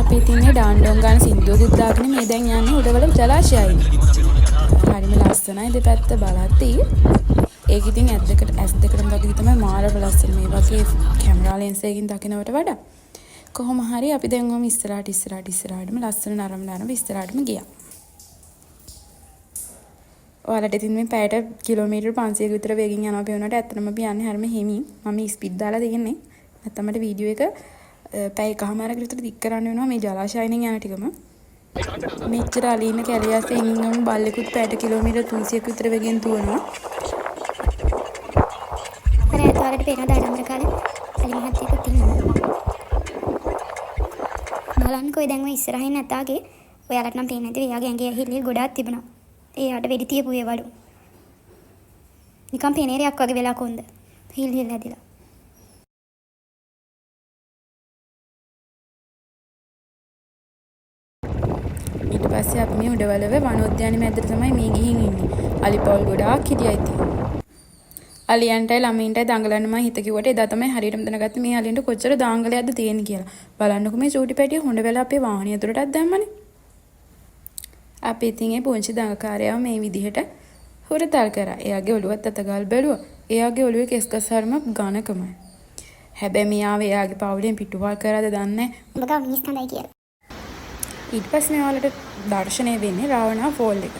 අපි ඉතින් මේ ඩාන්ඩෝන් ගන්න සින්දුවකුත් දාගෙන මේ දැන් යන්නේ උඩවල ජලාශයයි. හරිම ලස්සනයි දෙපැත්ත බලද්දී. ඒක ඉතින් ඇස් දෙකටම වගේ තමයි මාරව ලස්සන මේ වගේ කැමරා ලෙන්ස් එකකින් දකිනවට වඩා. කොහොම හරි අපි දැන් ඔහම ඉස්සරහටම ලස්සන නරම ඉස්සරහටම ගියා. ඔයාලට ඉතින් මේ පැයට කිලෝමීටර් 500ක විතර වේගෙන් යනවා පේනකොට ඇත්තටම අපි යන්නේ හරිම හිමින්. මම ස්පීඩ් දාලා තියෙන්නේ. නැත්නම් මට වීඩියෝ එක පැය එකමාරකට විතර දික් කරන්න වෙනවා මේ ජලාශයෙන් යන ටිකම. මෙච්චර අලින්න කැලියස්සේ ඉන්නම බල්ලෙකුත් පැයට කිලෝමීටර් 300ක විතර වේගෙන් දුවනවා. අර ඇතවලට පේන දාඩම්බර කාලේ අලි මහත්තයෙකුත් ඉන්නවා. බලන්නකෝ දැන් ඔය ඉස්සරහින් නැතාගේ ඔයාලට නම් පේන්නේ නැති එයාගේ ඇඟේ හිල්ලිල් ගොඩාක් තිබුණා. එයාට වෙඩි තියපු ඒවලු. නිකන් පේනේරයක් වගේ වෙලා කොන්ද. හිල් ඇදිලා. ඊට පස්සේ අපි මේ උඩවලව වනෝද්‍යානෙ මැදට තමයි මේ ගිහින් ඉන්නේ. අලි පවුල් ගොඩාක් හිටියා ඉතින්. අලියන්ටයි ළමයින්ටයි දඟලන්න මම හිත කිව්වට එදා තමයි හරියටම දැනගත්තේ මේ අලියන්ට කොච්චර දාංගලයක්ද තියෙන්නේ කියලා. බලන්නකො මේ චූටි පැටිය හොඬ වෙලා අපේ වාහනේ ඇතුළටත් දැම්මනේ. අපි ඉතින් ඒ පුංචි දඟකාරයව මේ විදිහට හුරතල් කරා. එයාගේ ඔළුවත් අතගාල් බැලුවා. එයාගේ ඔළුවේ කෙස් ගසාරම ඝනකමයි. හැබැයි මෙයාව එයාගේ පවුලෙන් පිටුවල් කරාද දන්නේ නැහැ. උඹ ගාව මිනිස් කඳයි කියලා. ඊට පස්සේ මෙයාලට දර්ශනය වෙන්නේ රාවණා ෆෝල් එක.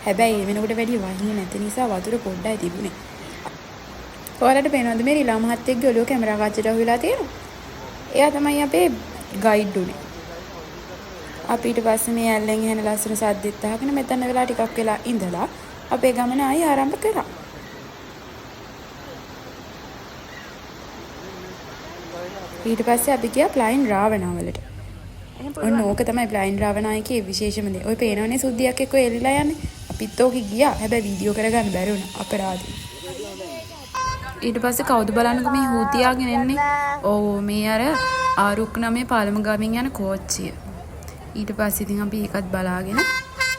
හැබැයි ඒ වෙනකොට වැඩි වහින්නේ නැති නිසා වතුර පොඩ්ඩයි තිබුණේ. ඔයාලට පේනවද මේ රිලා මහත්තයෙක්ගේ ඔළුව කැමරා කාචයට අහුවෙලා තියෙනවා? එයා තමයි අපේ ගයිඩ් උනේ. අපි ඊට පස්සේ මේ ඇල්ලෙන් එන ලස්සන සද්දෙත් අහගෙන මෙතන වෙලා ටිකක් වෙලා ඉඳලා අපේ ගමන ආයෙ ආරම්භ කරා. ඊට පස්සේ අපි ගියා ප්ලයින් රාවණා වලට. ඔන්න ඕක තමයි ප්ලයින් රාවණායේ විශේෂම දේ. ඔය පේනවනේ සුද්ධියක් එක්ක එල්ලලා යන්නේ. අපිත් ඕකේ ගියා. හැබැයි වීඩියෝ කරගන්න බැරි වුණා. අපරාධයි. ඊට පස්සේ කවුද බලන්නකෝ මේ හූතියාගෙන එන්නේ. ඕ මේ අර ආරුක් නමේ පාලම ගාමින් යන කෝච්චිය. ඊට පස්සේ ඉතින් අපි ඒකත් බලාගෙන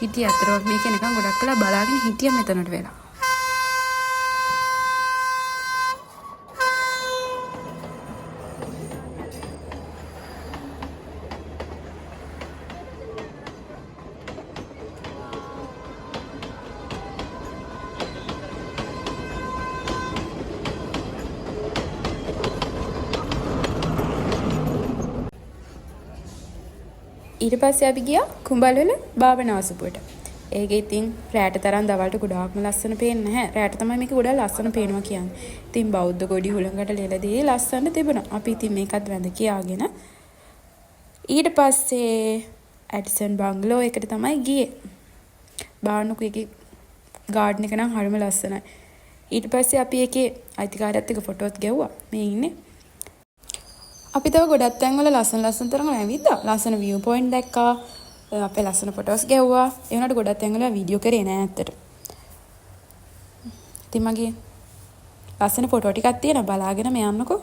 හිටිය. අතරම මේක නිකන් ගොඩක් කළා බලාගෙන හිටිය මෙතනට වෙලා. ඊට පස්සේ අපි ගියා කුඹල්වල භාවනාසුපුවට. ඒක ඉතින් රැට තරම් දවල්ට ගොඩාක්ම ලස්සන පේන්නේ නැහැ. රැට තමයි මේක ගොඩක් ලස්සන පේනවා කියන්නේ. ඉතින් බෞද්ධ කොඩි හුලඟට ලෙලදී ලස්සන තිබුණා. අපි ඉතින් මේකත් වැඳ කියාගෙන ඊට පස්සේ ඇඩිසන් බංගලෝ එකට තමයි ගියේ. බාන්නකෝ එකේ ගාඩන් එක නම් හරිම ලස්සනයි. ඊට පස්සේ අපි ඒකේ අයිතිකාරයත් එක්ක ෆොටෝත් ගැව්වා. මේ ඉන්නේ අපි තව ගොඩක් තැන්වල ලස්සන තරම් ඇවිද්දා. ලස්සන view point දැක්කා. අපේ ලස්සන ෆොටෝස් ගැව්වා. ඒ වුණාට ගොඩක් තැන්වල වීඩියෝ කරේ නෑ ඇත්තට. ඉතින් මගේ ලස්සන ෆොටෝ ටිකක් තියෙනවා බලාගෙන මේ යන්නකෝ.